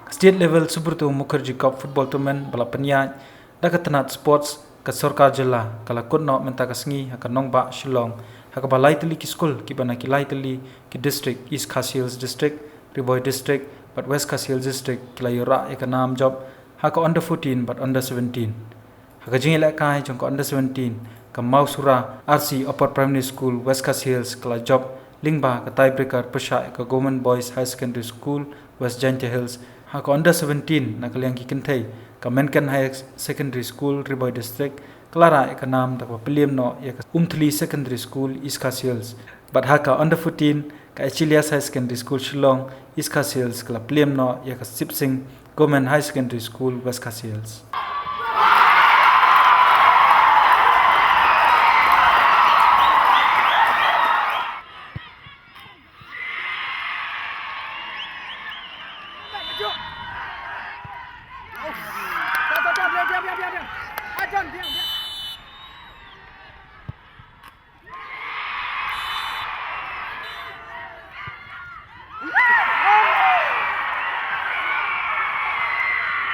State level Subroto Mukherjee Cup football tournament bala penya dakatanat sports ka Sarkar Jilla kala kunno menta kasngi haka nongba Shillong haka balai tali ki school ki bana ki lai tali ki district East Khasi Hills district Riboy district but West Khasi Hills district kila yura eka nam job haka under 14 but under 17 haka jingila kai jong under 17 ka Mausura RC Upper Primary School West Khasi Hills kala job lingba ka tiebreaker pusha ka Government Boys High Secondary School West Giant Hills haka under 17 na kaliang kikintai ka Menken High Secondary School Riboy District Clara eka nam da papiliam no ya ka Umthli Secondary School East Khasi Hills but haka under 14 ka Achilles High Secondary School Shillong East Khasi Hills kala piliam no ya ka Sipsing Government High Secondary School West Khasi Hills.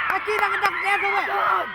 Aquí đang đeo không ạ?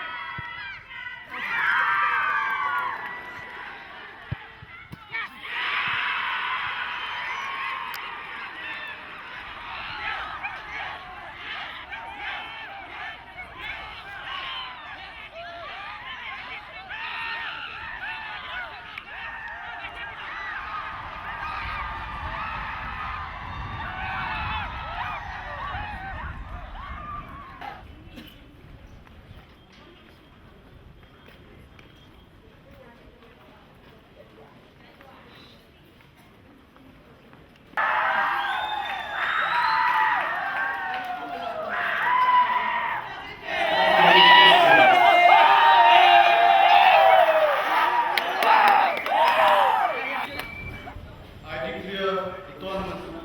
I declare the tournament